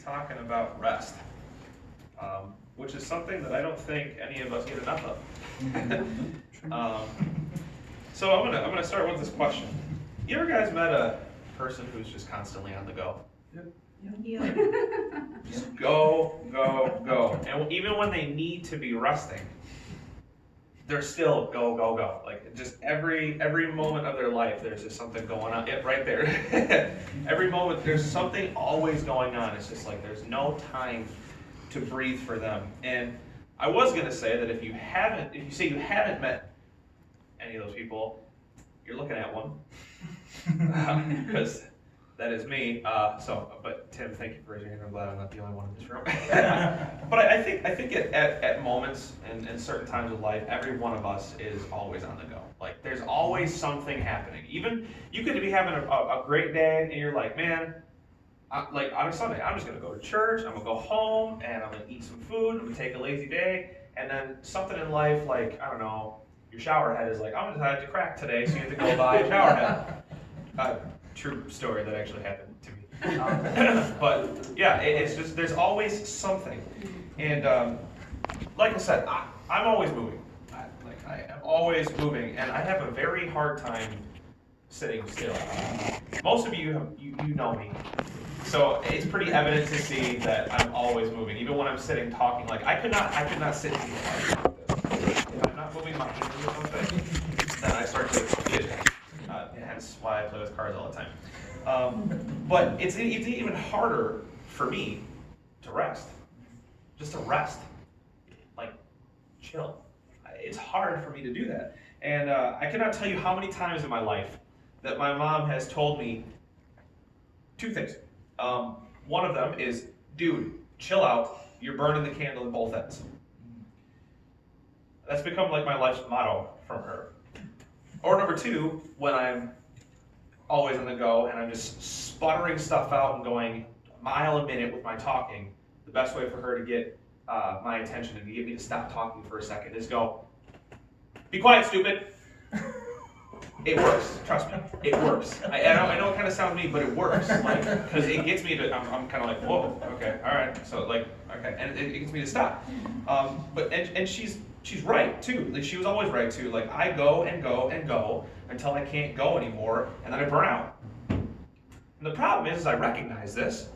talking about rest, which is something that I don't think any of us get enough of. So I'm gonna start with this question. You ever guys met a person who's just constantly on the go? Yeah. Just go, go, go. And even when they need to be resting, they're still go, go, go. Like just every moment of their life, there's just something going on. Yeah, right there. Every moment, there's something always going on. It's just like there's no time to breathe for them. And I was gonna say that if you say you haven't met any of those people, you're looking at one, because that is me. But Tim, thank you for raising your hand. I'm glad I'm not the only one in this room. But I think at moments and certain times of life, every one of us is always on the go. Like there's always something happening. Even you could be having a great day, and you're like, man, like on a Sunday, I'm just gonna go to church. I'm gonna go home, and I'm gonna eat some food. I'm gonna take a lazy day, and then something in life, like I don't know, your shower head is like, I'm gonna decide to crack today, so you have to go buy a shower head. True story that actually happened to me. But yeah, it's just, there's always something. And like I said, I'm always moving. I am always moving, and I have a very hard time sitting still. Most of you know me. So it's pretty evident to see that I'm always moving. Even when I'm sitting talking, like I could not sit here like this. If I'm not moving my hands or something, then I start to fidget. Hence why I play with cars all the time. But it's even harder for me to rest. Just to rest. Like, chill. It's hard for me to do that. And I cannot tell you how many times in my life that my mom has told me two things. One of them is, dude, chill out. You're burning the candle at both ends. That's become like my life's motto from her. Or number two, when I'm always on the go and I'm just sputtering stuff out and going a mile a minute with my talking, the best way for her to get my attention and to get me to stop talking for a second is go, be quiet, stupid. It works, trust me, it works. I know it kind of sounds mean, but it works, like, because it gets me to, I'm kind of like, whoa, okay, all right, so like, okay, and it gets me to stop. And she's right too. Like she was always right too. Like I go and go and go until I can't go anymore, and then I burn out. And the problem is I recognize this,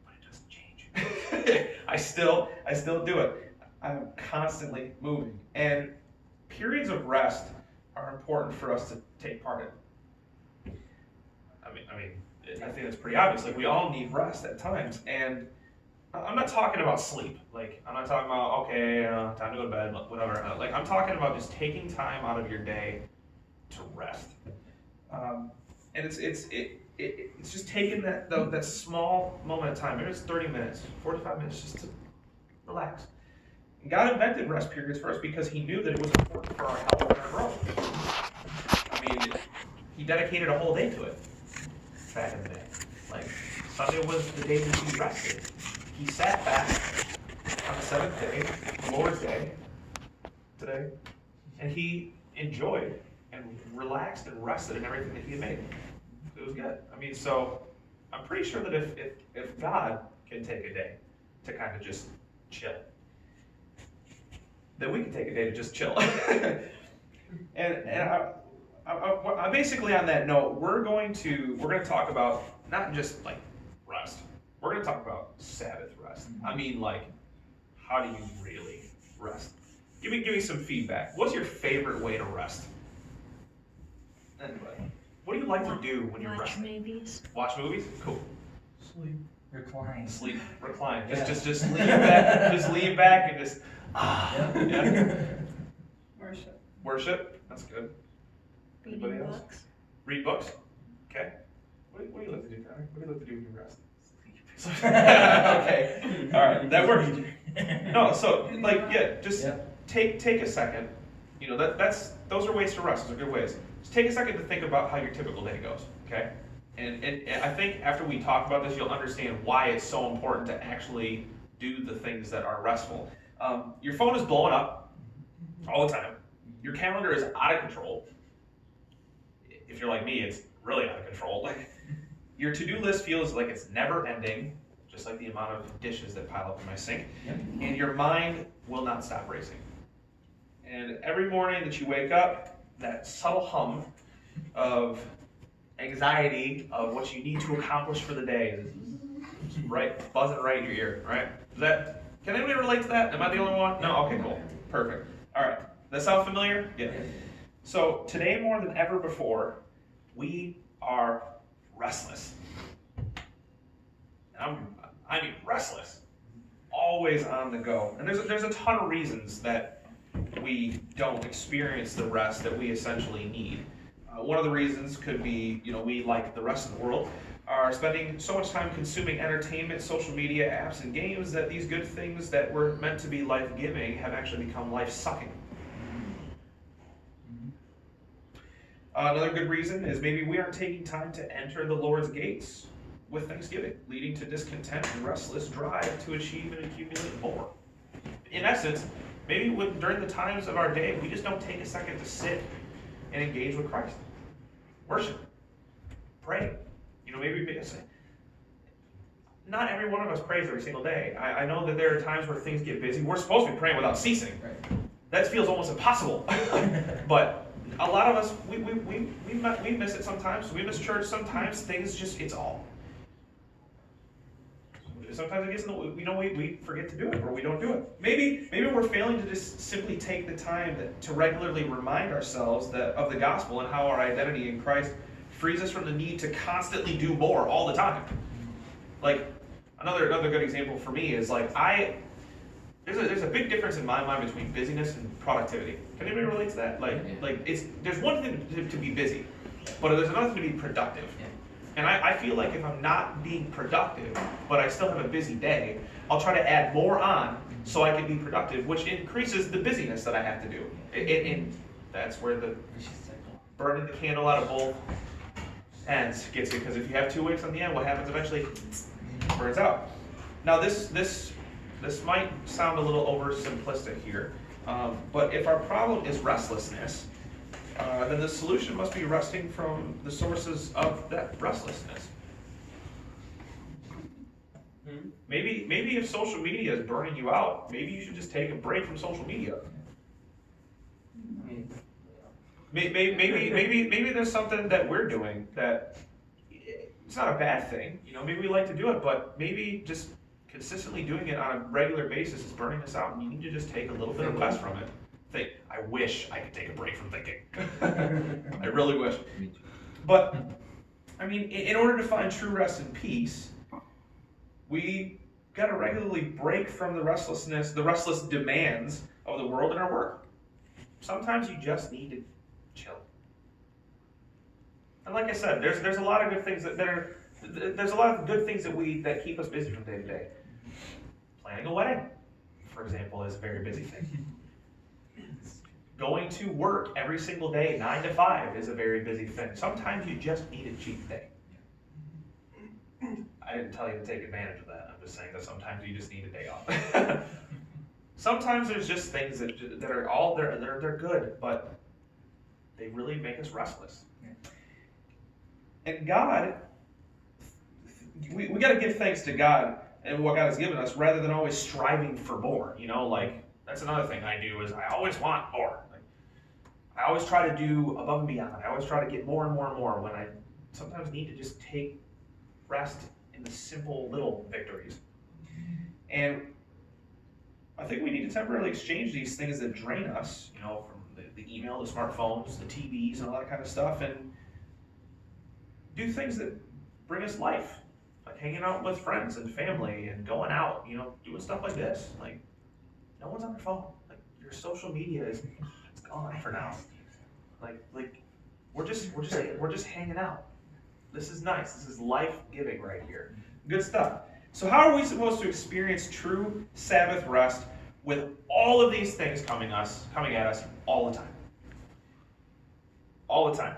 but it doesn't change. I still do it. I'm constantly moving, and periods of rest are important for us to take part in. I think it's pretty obvious. Like we all need rest at times, and I'm not talking about sleep. Like I'm not talking about okay, time to go to bed, whatever. Like I'm talking about just taking time out of your day to rest. And it's just taking that small moment of time. Maybe it's 30 minutes, 45 minutes, just to relax. And God invented rest periods for us because He knew that it was important for our health and our growth. I mean, He dedicated a whole day to it back in the day. Like Sunday was the day that He rested. He sat back on the seventh day, the Lord's Day, today, and He enjoyed and relaxed and rested in everything that He had made. It was good. I mean, so I'm pretty sure that if God can take a day to kind of just chill, then we can take a day to just chill. and I basically on that note, we're going to talk about not just like rest. We're going to talk about Sabbath rest. I mean, like, how do you really rest? Give me some feedback. What's your favorite way to rest? Anybody? What do you like to do when you're resting? Watch movies. Watch movies? Cool. Sleep. Recline. Sleep. Recline. Yeah. Just lean back. Just lean back and just yeah. Worship. That's good. Anybody Reading else? books. Read books. Okay. What do you like to do, Connor? What do you like to do when you rest? Okay. All right. That works. No. So just take a second. You know those are ways to rest. Those are good ways. Just take a second to think about how your typical day goes. Okay. And I think after we talk about this, you'll understand why it's so important to actually do the things that are restful. Your phone is blowing up all the time. Your calendar is out of control. If you're like me, it's really out of control. Like your to-do list feels like it's never ending. just like the amount of dishes that pile up in my sink. Yep. And your mind will not stop racing. And every morning that you wake up, that subtle hum of anxiety of what you need to accomplish for the day is right, buzzing right in your ear, right? Can anybody relate to that? Am I the only one? No? Okay, cool. Perfect. All right. That sound familiar? Yeah. So today more than ever before, we are restless. I mean restless. Always on the go. And there's a ton of reasons that we don't experience the rest that we essentially need. One of the reasons could be, we, like the rest of the world, are spending so much time consuming entertainment, social media, apps, and games that these good things that were meant to be life-giving have actually become life-sucking. Another good reason is maybe we aren't taking time to enter the Lord's gates with thanksgiving, leading to discontent and restless drive to achieve and accumulate more. In essence, maybe during the times of our day, we just don't take a second to sit and engage with Christ. Worship. Pray. Maybe not every one of us prays every single day. I know that there are times where things get busy. We're supposed to be praying without ceasing. Right. That feels almost impossible. But a lot of us, we miss it sometimes. We miss church sometimes. Things just, it's all. Sometimes it gets in we forget to do it, or we don't do it. Maybe we're failing to just simply take the time to regularly remind ourselves of the gospel and how our identity in Christ frees us from the need to constantly do more all the time. Like another good example for me is there's a big difference in my mind between busyness and productivity. Can anybody relate to that? There's one thing to be busy, but there's another thing to be productive. Yeah. And I feel like if I'm not being productive, but I still have a busy day, I'll try to add more on so I can be productive, which increases the busyness that I have to do. And that's where the burning the candle out of both ends gets it, because if you have 2 wicks on the end, what happens eventually? Burns out. Now this might sound a little oversimplistic here, but if our problem is restlessness, then the solution must be resting from the sources of that restlessness. Maybe if social media is burning you out, maybe you should just take a break from social media. Maybe there's something that we're doing that it's not a bad thing. Maybe we like to do it, but maybe just consistently doing it on a regular basis is burning us out, and you need to just take a little bit of rest from it. Think, I wish I could take a break from thinking. I really wish. But, in order to find true rest and peace, we got to regularly break from the restless demands of the world and our work. Sometimes you just need to chill. And like I said, there's a lot of good things there's a lot of good things that keep us busy from day to day. Planning a wedding, for example, is a very busy thing. Going to work every single day, 9 to 5, is a very busy thing. Sometimes you just need a cheat day. I didn't tell you to take advantage of that. I'm just saying that sometimes you just need a day off. Sometimes there's just things that are all they're good, but they really make us restless. And God, we got to give thanks to God and what God has given us, rather than always striving for more. That's another thing I do, is I always want more. I always try to do above and beyond. I always try to get more and more and more, when I sometimes need to just take rest in the simple little victories. And I think we need to temporarily exchange these things that drain us, from the email, the smartphones, the TVs, and all that kind of stuff, and do things that bring us life, like hanging out with friends and family and going out, doing stuff like this. No one's on their phone. Your social media it's gone for now. We're just hanging out. This is nice. This is life-giving right here. Good stuff. So how are we supposed to experience true Sabbath rest with all of these things coming at us all the time? All the time.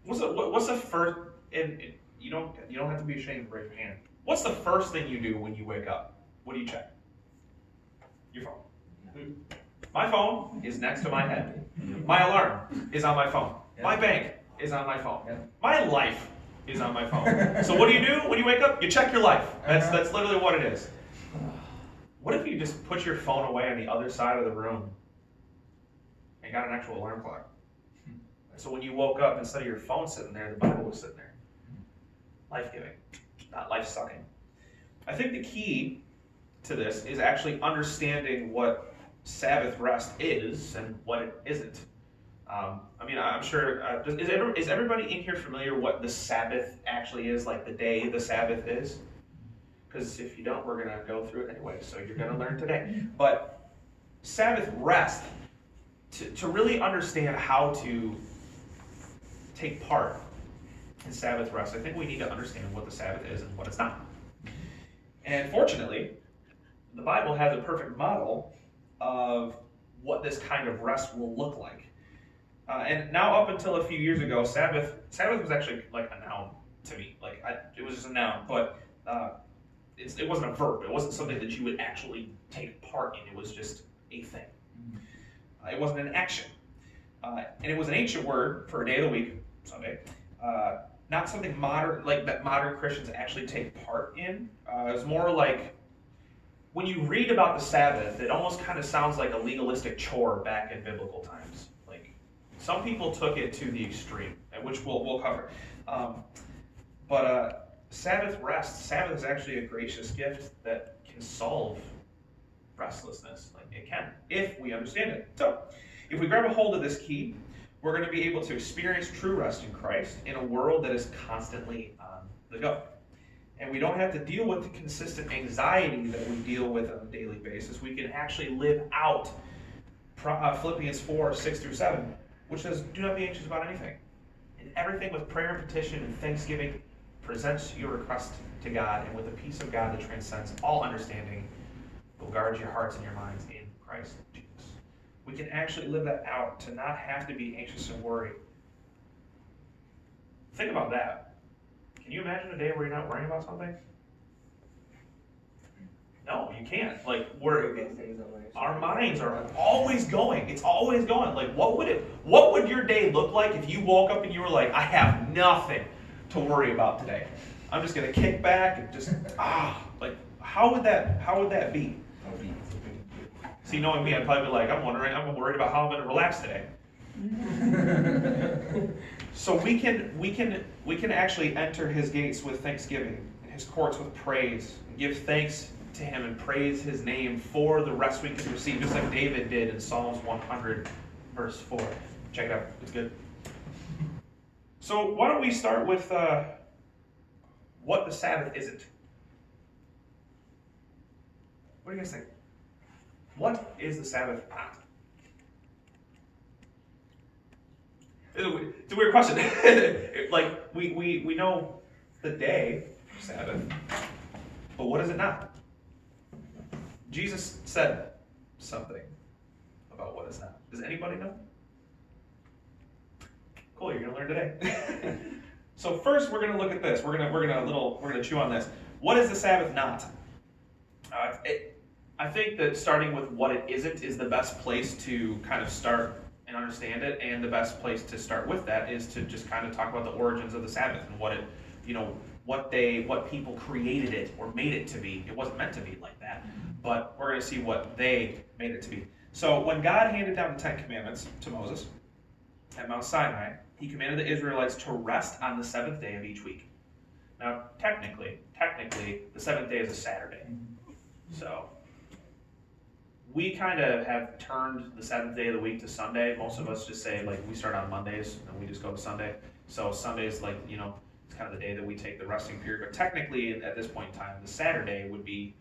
What's the first? And you don't have to be ashamed to raise your hand. What's the first thing you do when you wake up? What do you check? Your phone. My phone is next to my head. My alarm is on my phone. My bank is on my phone. My life is on my phone. So what do? When you wake up? You check your life. That's literally what it is. What if you just put your phone away on the other side of the room and got an actual alarm clock? So when you woke up, instead of your phone sitting there, the Bible was sitting there. Life-giving, not life-sucking. I think the key to this is actually understanding what Sabbath rest is and what it isn't. I'm sure, is everybody in here familiar what the Sabbath actually is, like the day the Sabbath is? Because if you don't, we're going to go through it anyway, so you're going to learn today. But Sabbath rest, to really understand how to take part in Sabbath rest, I think we need to understand what the Sabbath is and what it's not. And fortunately, the Bible has a perfect model of what this kind of rest will look like. And now, up until a few years ago, Sabbath was actually like a noun to me. It was just a noun, but it wasn't a verb. It wasn't something that you would actually take part in. It was just a thing. It wasn't an action. And it was an ancient word for a day of the week, Sunday. Not something modern, like that modern Christians actually take part in. It was more like, when you read about the Sabbath, it almost kind of sounds like a legalistic chore back in biblical times. Like, some people took it to the extreme, which we'll cover. But Sabbath rest, Sabbath is actually a gracious gift that can solve restlessness. Like, it can, if we understand it. So, if we grab a hold of this key, we're going to be able to experience true rest in Christ in a world that is constantly on the go. And we don't have to deal with the consistent anxiety that we deal with on a daily basis. We can actually live out Philippians 4, 6 through 7, which says, do not be anxious about anything. In everything with prayer and petition and thanksgiving, present your request to God, and with the peace of God that transcends all understanding, will guard your hearts and your minds in Christ Jesus. We can actually live that out, to not have to be anxious and worried. Think about that. Can you imagine a day where you're not worrying about something? No, you can't. Like, our minds are always going. It's always going. Like, what would your day look like if you woke up and you were like, I have nothing to worry about today. I'm just gonna kick back and just like, how would that be? See, knowing me, I'd probably be like, I'm worried about how I'm gonna relax today. So we can actually enter his gates with thanksgiving, and his courts with praise, and give thanks to him and praise his name for the rest we can receive, just like David did in Psalms 100, verse 4. Check it out, it's good. So why don't we start with what the Sabbath isn't? What do you guys think? What is the Sabbath not? It's a weird question. Like, we know the day, Sabbath, but what is it not? Jesus said something about what is not. Does anybody know? Cool, you're gonna learn today. So first, we're gonna look at this. We're gonna chew on this. What is the Sabbath not? I think that starting with what it isn't is the best place to kind of start and understand it, and the best place to start with that is to just kind of talk about the origins of the Sabbath and what it, what people created it or made it to be. It wasn't meant to be like that, but we're going to see what they made it to be. So when God handed down the 10 Commandments to Moses at Mount Sinai, he commanded the Israelites to rest on the seventh day of each week. Now, technically, the seventh day is a Saturday. So we kind of have turned the seventh day of the week to Sunday. Most of us just say, like, we start on Mondays and we just go to Sunday. So Sunday is like, it's kind of the day that we take the resting period. But technically, at this point in time, the Saturday would be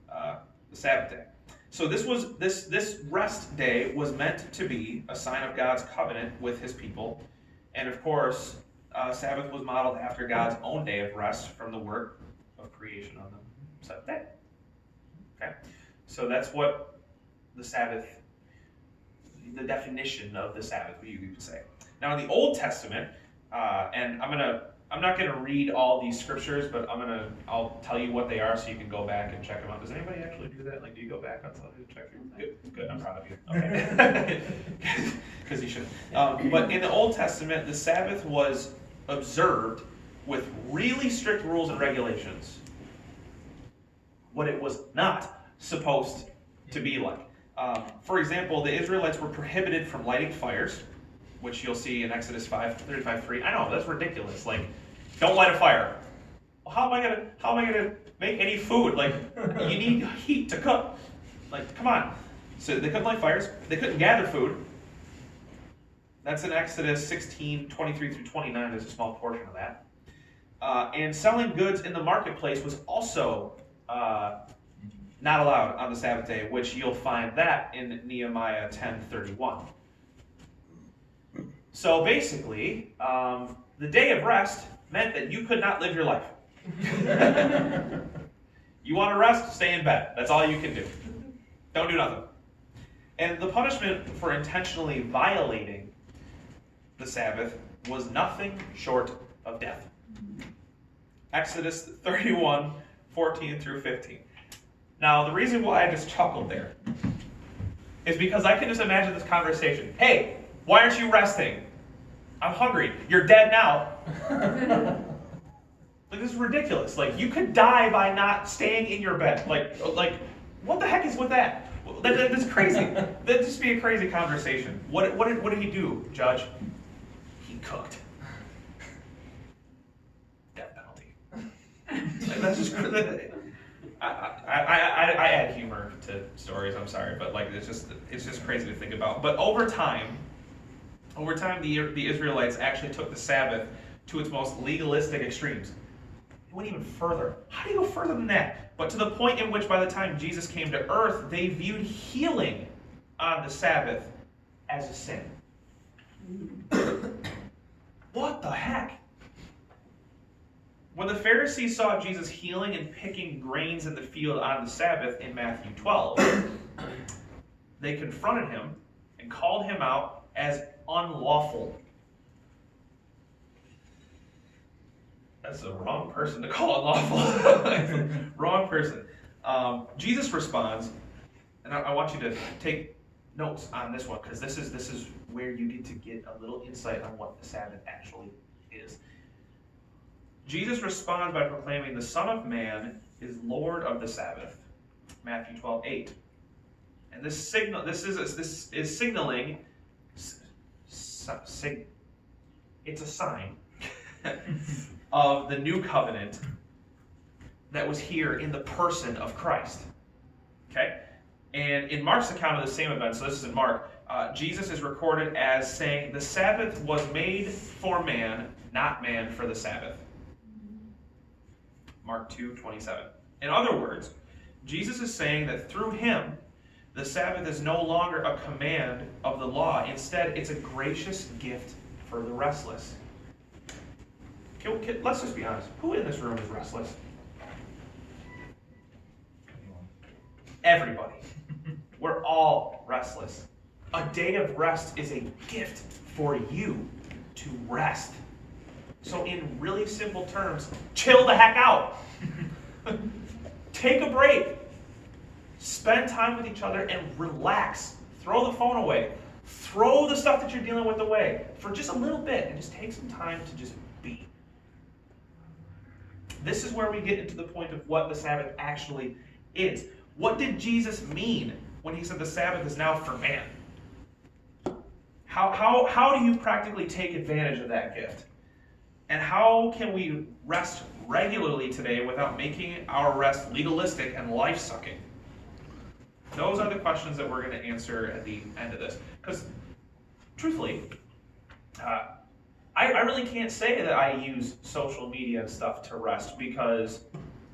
the Sabbath day. So this rest day was meant to be a sign of God's covenant with his people. And of course, Sabbath was modeled after God's own day of rest from the work of creation on the seventh day. Okay? So that's what the Sabbath, the definition of the Sabbath, you could say. Now in the Old Testament, and I'm not gonna read all these scriptures, but I'll tell you what they are so you can go back and check them out. Does anybody actually do that? Like, do you go back on something to check through? Good, I'm proud of you. Okay. Because you should. But in the Old Testament, the Sabbath was observed with really strict rules and regulations what it was not supposed to be like. For example, the Israelites were prohibited from lighting fires, which you'll see in Exodus 5:35-3. I know, that's ridiculous. Like, don't light a fire. Well, how am I gonna make any food? Like, you need heat to cook. Like, come on. So they couldn't light fires. They couldn't gather food. That's in Exodus 16:23-29. There's a small portion of that. And selling goods in the marketplace was also not allowed on the Sabbath day, which you'll find that in Nehemiah 10:31. So basically, the day of rest meant that you could not live your life. You want to rest? Stay in bed. That's all you can do. Don't do nothing. And the punishment for intentionally violating the Sabbath was nothing short of death. Exodus 31:14-15. Now, the reason why I just chuckled there is because I can just imagine this conversation. Hey, why aren't you resting? I'm hungry. You're dead now. Like, this is ridiculous. Like, you could die by not staying in your bed. Like, what the heck is with that? That's crazy. That'd just be a crazy conversation. What did he do, Judge? He cooked. Death penalty. Like, that's just crazy. I add humor to stories. I'm sorry, but like it's just crazy to think about. But over time, the Israelites actually took the Sabbath to its most legalistic extremes. It went even further. How do you go further than that? But to the point in which by the time Jesus came to earth, they viewed healing on the Sabbath as a sin. What the heck? When the Pharisees saw Jesus healing and picking grains in the field on the Sabbath in Matthew 12, they confronted him and called him out as unlawful. That's the wrong person to call unlawful. Wrong person. Jesus responds, and I want you to take notes on this one, because this is where you get to get a little insight on what the Sabbath actually is. Jesus responds by proclaiming the Son of Man is Lord of the Sabbath. Matthew 12:8. And this is signaling. It's a sign of the new covenant that was here in the person of Christ. Okay? And in Mark's account of the same event, so this is in Mark, Jesus is recorded as saying, the Sabbath was made for man, not man for the Sabbath. Mark 2:27. In other words, Jesus is saying that through him, the Sabbath is no longer a command of the law. Instead, it's a gracious gift for the restless. Let's just be honest. Who in this room is restless? Everybody. We're all restless. A day of rest is a gift for you to rest. So in really simple terms, chill the heck out. Take a break. Spend time with each other and relax. Throw the phone away. Throw the stuff that you're dealing with away for just a little bit and just take some time to just be. This is where we get into the point of what the Sabbath actually is. What did Jesus mean when he said the Sabbath is now for man? How do you practically take advantage of that gift? And how can we rest regularly today without making our rest legalistic and life-sucking? Those are the questions that we're going to answer at the end of this. Because, truthfully, I really can't say that I use social media and stuff to rest, because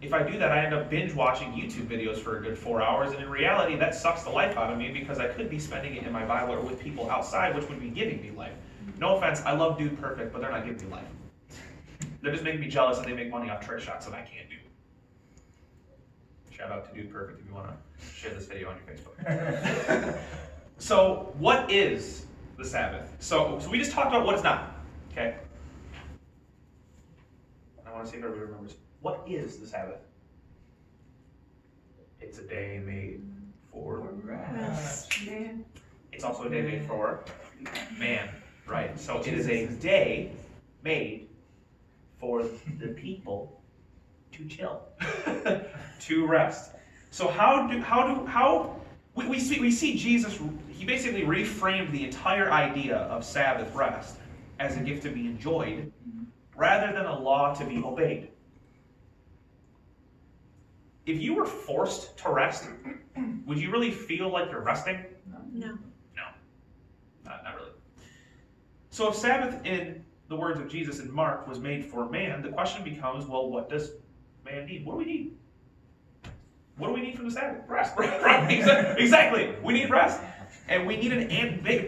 if I do that, I end up binge-watching YouTube videos for a good 4 hours, and in reality, that sucks the life out of me, because I could be spending it in my Bible or with people outside, which would be giving me life. No offense, I love Dude Perfect, but they're not giving me life. They're just making me jealous, and they make money off trick shots that I can't do. Shout out to Dude Perfect if you want to share this video on your Facebook. So, what is the Sabbath? So we just talked about what it's not. Okay? I want to see if everybody remembers. What is the Sabbath? It's a day made for rest. It's also a day made for man, right? So it is a day made for the people to chill, to rest. So we see Jesus, he basically reframed the entire idea of Sabbath rest as a gift to be enjoyed rather than a law to be obeyed. If you were forced to rest, would you really feel like you're resting? No. No, not really. So if Sabbath, in the words of Jesus in Mark, was made for man, the question becomes, well, what does man need? What do we need? What do we need from the Sabbath? Rest. Right? Exactly. We need rest. And we need an